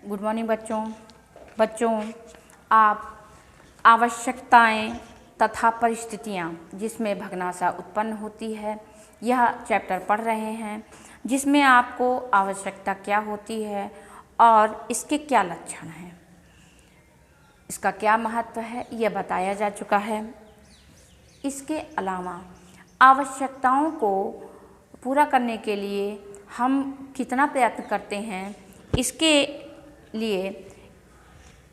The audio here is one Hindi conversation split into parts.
गुड मॉर्निंग बच्चों आप आवश्यकताएं तथा परिस्थितियां जिसमें भग्नाशा उत्पन्न होती है यह चैप्टर पढ़ रहे हैं, जिसमें आपको आवश्यकता क्या होती है और इसके क्या लक्षण हैं, इसका क्या महत्व है यह बताया जा चुका है। इसके अलावा आवश्यकताओं को पूरा करने के लिए हम कितना प्रयत्न करते हैं, इसके लिए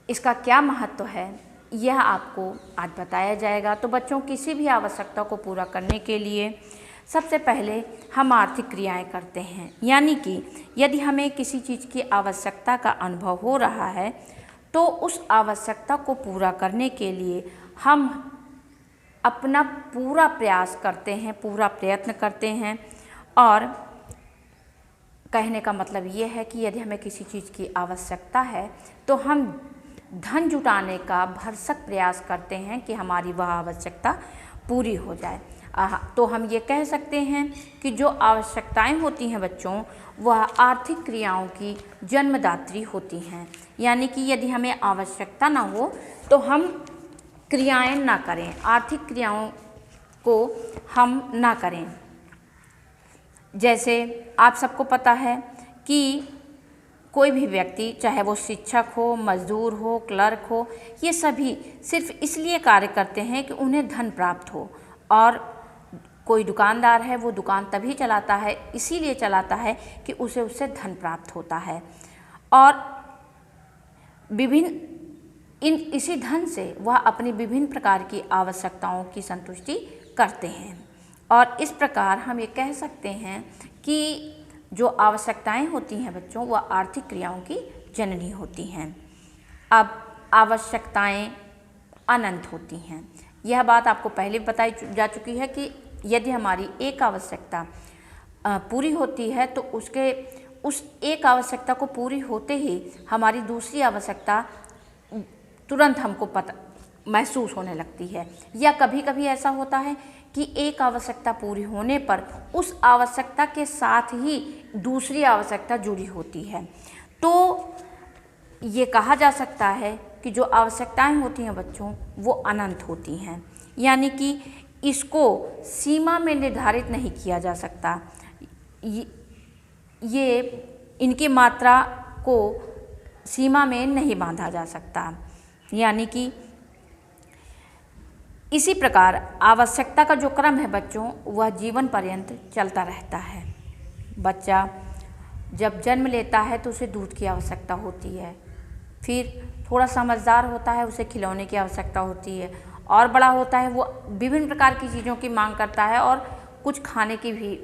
इसका क्या महत्व है यह आपको आज बताया जाएगा। तो बच्चों, किसी भी आवश्यकता को पूरा करने के लिए सबसे पहले हम आर्थिक क्रियाएं करते हैं, यानी कि यदि हमें किसी चीज़ की आवश्यकता का अनुभव हो रहा है तो उस आवश्यकता को पूरा करने के लिए हम अपना पूरा प्रयास करते हैं, पूरा प्रयत्न करते हैं। और कहने का मतलब ये है कि यदि हमें किसी चीज़ की आवश्यकता है तो हम धन जुटाने का भरसक प्रयास करते हैं कि हमारी वह आवश्यकता पूरी हो जाए। तो हम ये कह सकते हैं कि जो आवश्यकताएं होती हैं बच्चों, वह आर्थिक क्रियाओं की जन्मदात्री होती हैं। यानी कि यदि हमें आवश्यकता ना हो तो हम क्रियाएं ना करें, आर्थिक क्रियाओं को हम ना करें। जैसे आप सबको पता है कि कोई भी व्यक्ति, चाहे वो शिक्षक हो, मजदूर हो, क्लर्क हो, ये सभी सिर्फ इसलिए कार्य करते हैं कि उन्हें धन प्राप्त हो। और कोई दुकानदार है, वो दुकान तभी चलाता है, इसीलिए चलाता है कि उसे उससे धन प्राप्त होता है। और इसी धन से वह अपनी विभिन्न प्रकार की आवश्यकताओं की संतुष्टि करते हैं। और इस प्रकार हम ये कह सकते हैं कि जो आवश्यकताएं होती हैं बच्चों, वह आर्थिक क्रियाओं की जननी होती हैं। अब आवश्यकताएं अनंत होती हैं। यह बात आपको पहले बताई जा चुकी है कि यदि हमारी एक आवश्यकता पूरी होती है तो उस एक आवश्यकता को पूरी होते ही हमारी दूसरी आवश्यकता तुरंत हमको महसूस होने लगती है। या कभी कभी ऐसा होता है कि एक आवश्यकता पूरी होने पर उस आवश्यकता के साथ ही दूसरी आवश्यकता जुड़ी होती है। तो ये कहा जा सकता है कि जो आवश्यकताएं होती हैं बच्चों, वो अनंत होती हैं। यानी कि इसको सीमा में निर्धारित नहीं किया जा सकता। ये इनकी मात्रा को सीमा में नहीं बांधा जा सकता। यानी कि इसी प्रकार आवश्यकता का जो क्रम है बच्चों, वह जीवन पर्यंत चलता रहता है। बच्चा जब जन्म लेता है तो उसे दूध की आवश्यकता होती है, फिर थोड़ा समझदार होता है, उसे खिलौने की आवश्यकता होती है, और बड़ा होता है वो विभिन्न प्रकार की चीज़ों की मांग करता है, और कुछ खाने की भी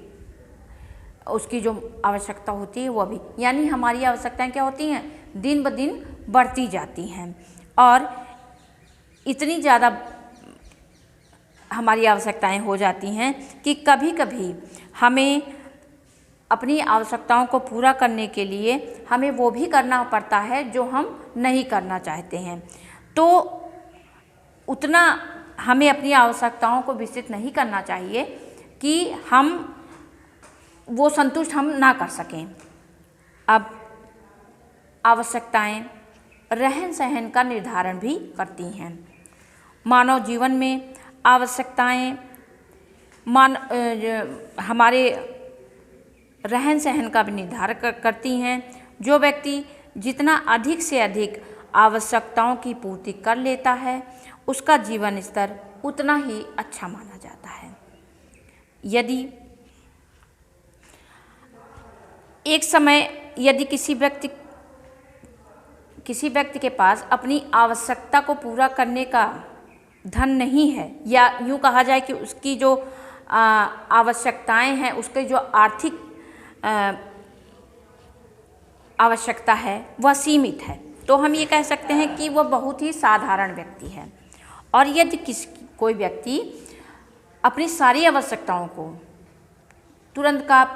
उसकी जो आवश्यकता होती है वह भी। यानी हमारी आवश्यकताएं क्या होती हैं, दिन ब दिन बढ़ती जाती हैं। और इतनी ज़्यादा हमारी आवश्यकताएं हो जाती हैं कि कभी कभी हमें अपनी आवश्यकताओं को पूरा करने के लिए हमें वो भी करना पड़ता है जो हम नहीं करना चाहते हैं। तो उतना हमें अपनी आवश्यकताओं को विस्तृत नहीं करना चाहिए कि हम वो संतुष्ट हम ना कर सकें। अब आवश्यकताएं रहन सहन का निर्धारण भी करती हैं। मानव जीवन में आवश्यकताएं हमारे रहन सहन का भी निर्धारण करती हैं। जो व्यक्ति जितना अधिक से अधिक आवश्यकताओं की पूर्ति कर लेता है, उसका जीवन स्तर उतना ही अच्छा माना जाता है। यदि एक समय यदि किसी व्यक्ति के पास अपनी आवश्यकता को पूरा करने का धन नहीं है, या यूँ कहा जाए कि उसकी जो आवश्यकताएं हैं, उसके जो आर्थिक आवश्यकता है वह सीमित है, तो हम ये कह सकते हैं कि वह बहुत ही साधारण व्यक्ति है। और यदि कोई व्यक्ति अपनी सारी आवश्यकताओं को तुरंत का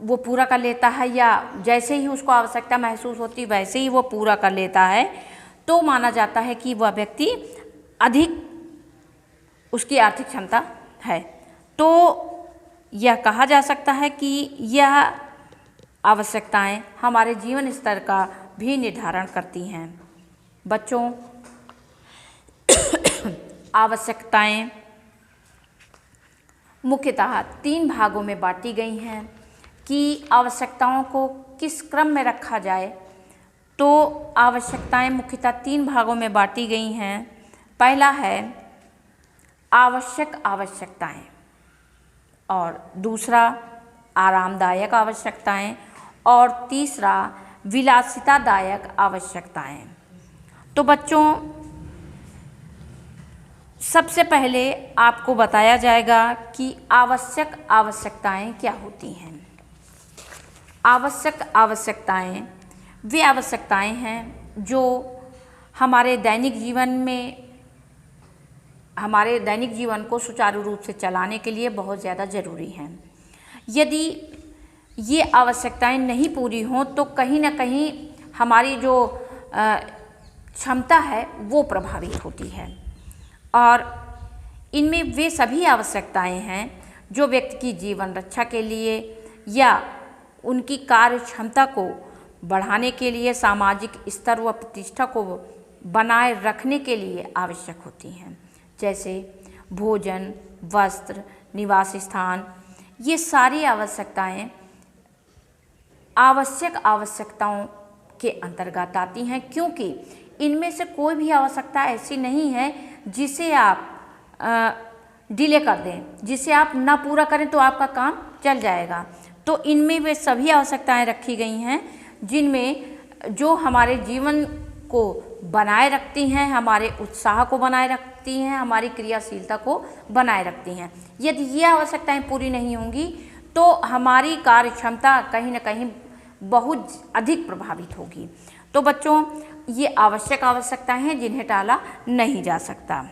वो पूरा कर लेता है, या जैसे ही उसको आवश्यकता महसूस होती वैसे ही वो पूरा कर लेता है, तो माना जाता है कि वह व्यक्ति अधिक उसकी आर्थिक क्षमता है। तो यह कहा जा सकता है कि यह आवश्यकताएं हमारे जीवन स्तर का भी निर्धारण करती हैं। बच्चों, आवश्यकताएं मुख्यतः 3 भागों में बांटी गई हैं कि आवश्यकताओं को किस क्रम में रखा जाए। तो आवश्यकताएं मुख्यतः 3 भागों में बांटी गई हैं। पहला है आवश्यक आवश्यकताएं, और दूसरा आरामदायक आवश्यकताएं, और तीसरा विलासितादायक आवश्यकताएं। तो बच्चों, सबसे पहले आपको बताया जाएगा कि आवश्यक आवश्यकताएं क्या होती हैं। आवश्यक आवश्यकताएं वे आवश्यकताएं हैं जो हमारे दैनिक जीवन को सुचारू रूप से चलाने के लिए बहुत ज़्यादा ज़रूरी हैं। यदि ये आवश्यकताएं नहीं पूरी हों तो कहीं ना कहीं हमारी जो क्षमता है वो प्रभावित होती है। और इनमें वे सभी आवश्यकताएं हैं जो व्यक्ति की जीवन रक्षा के लिए या उनकी कार्य क्षमता को बढ़ाने के लिए, सामाजिक स्तर व प्रतिष्ठा को बनाए रखने के लिए आवश्यक होती हैं। जैसे भोजन, वस्त्र, निवास स्थान, ये सारी आवश्यकताएं आवश्यक आवश्यकताओं के अंतर्गत आती हैं, क्योंकि इनमें से कोई भी आवश्यकता ऐसी नहीं है जिसे आप डिले कर दें, जिसे आप ना पूरा करें तो आपका काम चल जाएगा। तो इनमें वे सभी आवश्यकताएं रखी गई हैं जिनमें जो हमारे जीवन को बनाए रखती हैं, हमारे उत्साह को बनाए रखती हैं, हमारी क्रियाशीलता को बनाए रखती हैं। यदि ये आवश्यकताएं पूरी नहीं होंगी तो हमारी कार्य क्षमता कहीं ना कहीं बहुत अधिक प्रभावित होगी। तो बच्चों, ये आवश्यक आवश्यकताएं हैं जिन्हें टाला नहीं जा सकता।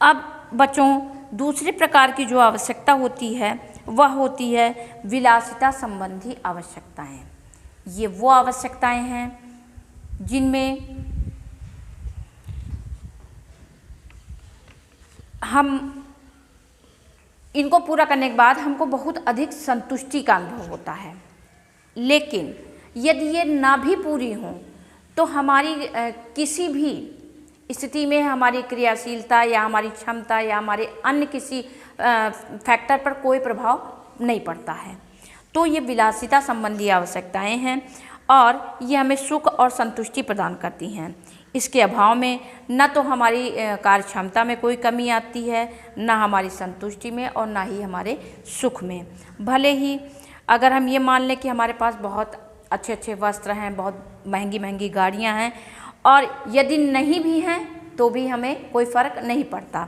अब बच्चों, दूसरे प्रकार की जो आवश्यकता होती है वह होती है विलासिता संबंधी आवश्यकताएं। ये वो आवश्यकताएं हैं जिनमें हम इनको पूरा करने के बाद हमको बहुत अधिक संतुष्टि का अनुभव होता है। लेकिन यदि ये ना भी पूरी हों तो हमारी किसी भी स्थिति में हमारी क्रियाशीलता या हमारी क्षमता या हमारे अन्य किसी फैक्टर पर कोई प्रभाव नहीं पड़ता है। तो ये विलासिता संबंधी आवश्यकताएं हैं और ये हमें सुख और संतुष्टि प्रदान करती हैं। इसके अभाव में न तो हमारी कार्य क्षमता में कोई कमी आती है, न हमारी संतुष्टि में, और ना ही हमारे सुख में। भले ही अगर हम ये मान लें कि हमारे पास बहुत अच्छे अच्छे वस्त्र हैं, बहुत महंगी महंगी गाड़ियां हैं, और यदि नहीं भी हैं तो भी हमें कोई फ़र्क नहीं पड़ता।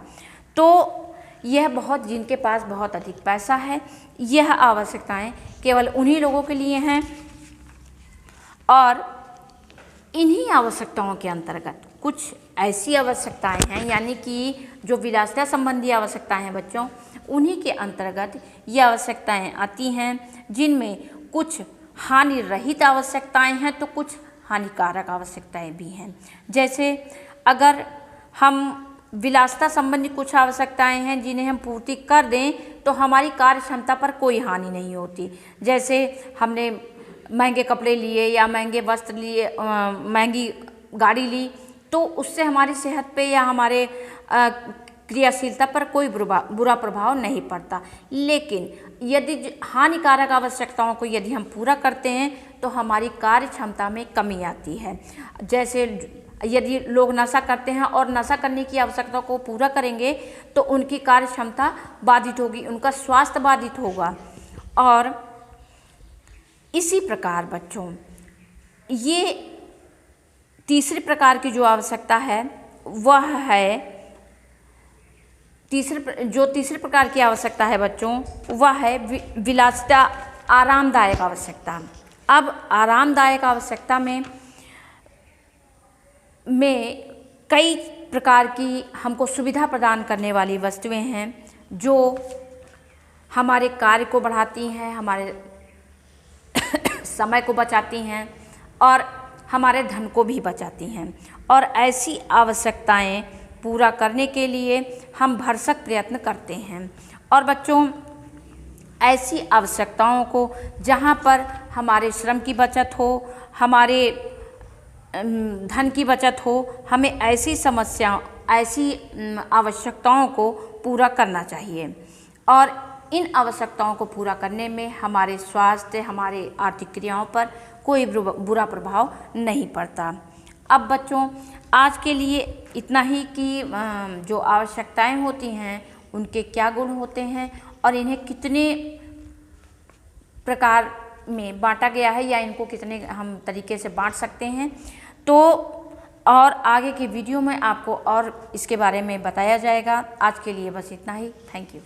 तो यह बहुत, जिनके पास बहुत अधिक पैसा है, यह आवश्यकताएं केवल उन्हीं लोगों के लिए हैं। और इन्हीं आवश्यकताओं के अंतर्गत कुछ ऐसी आवश्यकताएं हैं, यानी कि जो विलासिता संबंधी आवश्यकताएं हैं बच्चों, उन्हीं के अंतर्गत ये आवश्यकताएं आती हैं जिनमें कुछ हानि रहित आवश्यकताएं हैं तो कुछ हानिकारक आवश्यकताएं भी हैं। जैसे अगर हम विलासिता संबंधी कुछ आवश्यकताएं हैं जिन्हें हम पूर्ति कर दें तो हमारी कार्य क्षमता पर कोई हानि नहीं होती। जैसे हमने महंगे कपड़े लिए या महंगे वस्त्र लिए, महंगी गाड़ी ली, तो उससे हमारी सेहत पे या हमारे क्रियाशीलता पर कोई बुरा प्रभाव नहीं पड़ता। लेकिन यदि हानिकारक आवश्यकताओं को यदि हम पूरा करते हैं तो हमारी कार्य क्षमता में कमी आती है। जैसे यदि लोग नशा करते हैं और नशा करने की आवश्यकता को पूरा करेंगे तो उनकी कार्य क्षमता बाधित होगी, उनका स्वास्थ्य बाधित होगा। और इसी प्रकार बच्चों, ये तीसरे प्रकार की जो आवश्यकता है वह है तीसरे प्रकार की आवश्यकता है बच्चों, वह है विलासिता आरामदायक आवश्यकता। अब आरामदायक आवश्यकता में कई प्रकार की हमको सुविधा प्रदान करने वाली वस्तुएं हैं जो हमारे कार्य को बढ़ाती हैं, हमारे समय को बचाती हैं और हमारे धन को भी बचाती हैं। और ऐसी आवश्यकताएं पूरा करने के लिए हम भरसक प्रयत्न करते हैं। और बच्चों, ऐसी आवश्यकताओं को जहाँ पर हमारे श्रम की बचत हो, हमारे धन की बचत हो, हमें ऐसी आवश्यकताओं को पूरा करना चाहिए। और इन आवश्यकताओं को पूरा करने में हमारे स्वास्थ्य, हमारे आर्थिक क्रियाओं पर कोई बुरा प्रभाव नहीं पड़ता। अब बच्चों, आज के लिए इतना ही कि जो आवश्यकताएं होती हैं उनके क्या गुण होते हैं और इन्हें कितने प्रकार में बांटा गया है या इनको कितने हम तरीके से बांट सकते हैं, तो और आगे की वीडियो में आपको और इसके बारे में बताया जाएगा। आज के लिए बस इतना ही। Thank you.